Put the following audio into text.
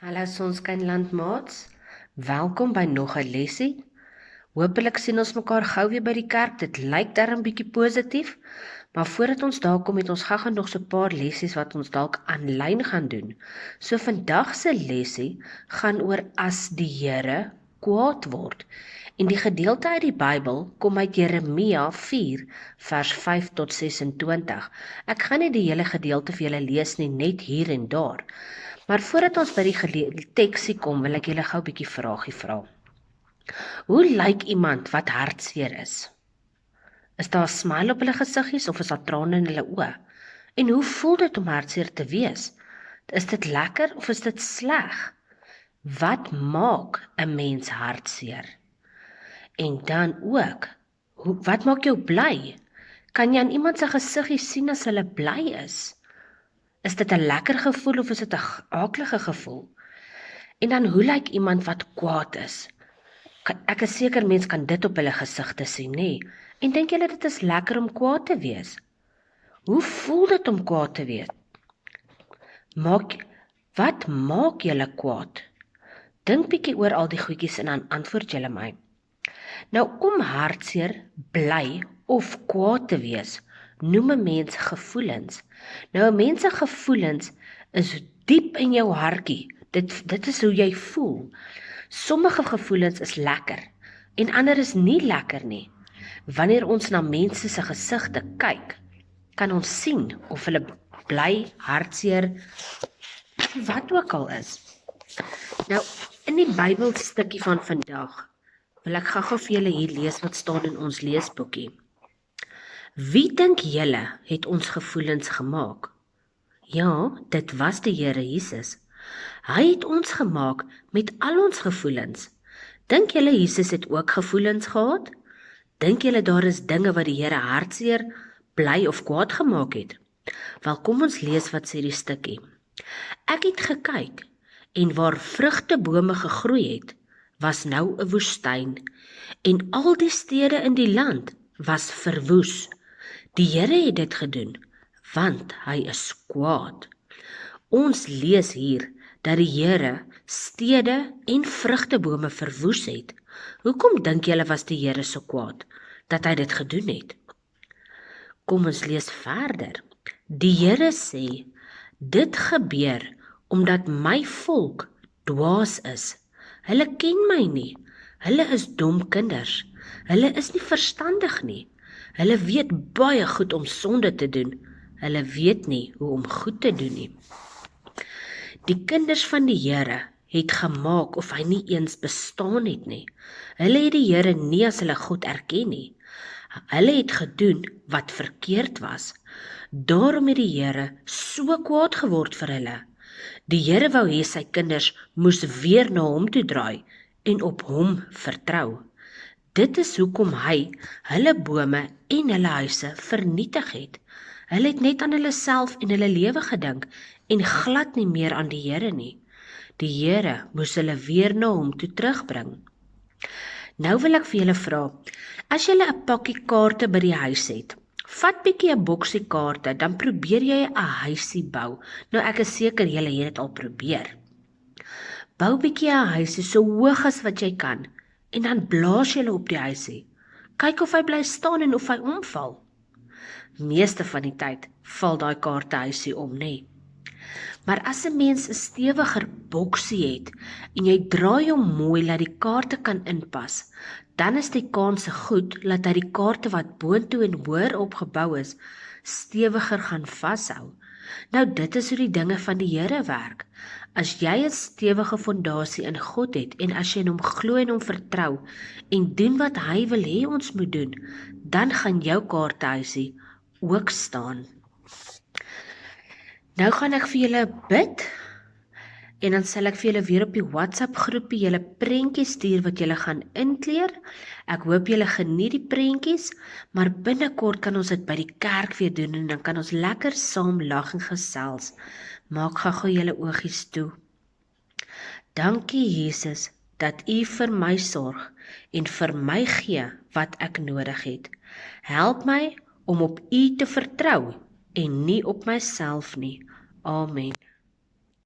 Hallo Sonskynland maats, welkom by nog 'n lesie. Hoopelik sien ons mekaar gou weer by die kerk, dit lyk darm bietjie positief, maar voordat ons daar kom het ons gaga nog so 'n paar lesies wat ons dalk aanlyn gaan doen. So vandag se lesie gaan oor as die Here kwaad word. En die gedeelte uit die Bybel kom uit Jeremia 4 vers 5 tot 26. Ek gaan nie die hele gedeelte vir julle lees nie, net hier en daar. Maar voordat ons by die teksie kom, wil ek julle gou 'n bietjie vragie vra. Hoe lyk iemand wat hartseer is? Is daar 'n smile op hulle gesiggies of is daar trane in hulle oë? En hoe voel dit om hartseer te wees? Is dit lekker of is dit sleg? Wat maak 'n mens hartseer? En dan ook, wat maak jou bly? Kan jy aan iemand se gesiggie sien as hulle bly is? Is dit 'n lekker gevoel of is dit 'n aaklige gevoel? En dan hoe lyk iemand wat kwaad is? Ek is seker mense kan dit op hulle gesigte sien, nê? En dink julle dit is lekker om kwaad te wees? Hoe voel dit om kwaad te wees? Wat maak julle kwaad? Dink bietjie oor al die goedjies en dan antwoord julle my. Nou om hartseer, bly of kwaad te wees, noem 'n mens gevoelens. Nou 'n mens se gevoelens is diep in jou hartjie. Dit is hoe jy voel. Sommige gevoelens is lekker en ander is nie lekker nie. Wanneer ons na mense se gesigte kyk, kan ons sien of hulle bly, hartseer, wat ook al is. Nou in die Bybelstukkie van vandag wil ek gou vir julle hier lees wat staan in ons leesboekie. Wie dink julle het ons gevoelens gemaak? Ja, dit was die Here Jesus. Hy het ons gemaak met al ons gevoelens. Dink julle Jesus het ook gevoelens gehad? Dink julle daar is dinge wat die Here hartseer, bly of kwaad gemaak het? Wel, kom ons lees wat sê die stukkie. Ek het gekyk en waar vrugtebome gegroei het, was nou 'n woestyn en al die stede in die land was verwoes. Die Here het dit gedoen, want hy is kwaad. Ons lees hier dat die Here stede en vrugtebome verwoes het. Hoekom dink julle was die Here so kwaad dat hy dit gedoen het? Kom ons lees verder. Die Here sê, dit gebeur omdat my volk dwaas is. Hulle ken my nie. Hulle is dom kinders. Hulle is nie verstandig nie. Hulle weet baie goed om sonde te doen. Hulle weet nie hoe om goed te doen nie. Die kinders van die Here het gemaak of hy nie eens bestaan het nie. Hulle het die Here nie as hulle God erken nie. Hulle het gedoen wat verkeerd was. Daarom het die Here so kwaad geword vir hulle. Die Here wou hê sy kinders moes weer na hom toe draai en op hom vertrou. Dit is hoekom hy hulle bome en hulle huise vernietig het. Hulle het net aan hulle self en hulle lewe gedink en glad nie meer aan die Here nie. Die Here moes hulle weer na hom toe terugbring. Nou wil ek vir julle vra, as julle 'n pakkie kaarte by die huis het, vat bietjie 'n boksie kaarte, dan probeer jy 'n huisie bou. Nou ek is seker julle het dit al probeer. Bou bietjie 'n huisie so hoog as wat jy kan en dan blaas jy op die huisie. Kyk of hy bly staan en of hy omval. Meeste van die tyd val daai kaartehuisie om, nê? Maar as 'n mens 'n stewiger boksie het en jy draai hom mooi laat die kaarte kan inpas, dan is die kans goed dat hy die kaarte wat boontoe en hoër opgebou is, stewiger gaan vashou. Nou dit is hoe die dinge van die Here werk. As jy 'n stewige fondasie in God het en as jy in hom glo en hom vertrou en doen wat hy wil hê ons moet doen, dan gaan jou kaartehuisie ook staan. Nou gaan ek vir julle bid en dan sal ek vir julle weer op die WhatsApp groepie julle prentjies stuur wat julle gaan inkleer. Ek hoop julle geniet die prentjies, maar binnekort kan ons dit by die kerk weer doen en dan kan ons lekker saam lag en gesels. Maak gou julle oogies toe. Dankie Jesus dat U vir my sorg en vir my gee wat ek nodig het. Help my om op U te vertrou en nie op myself nie. Amen.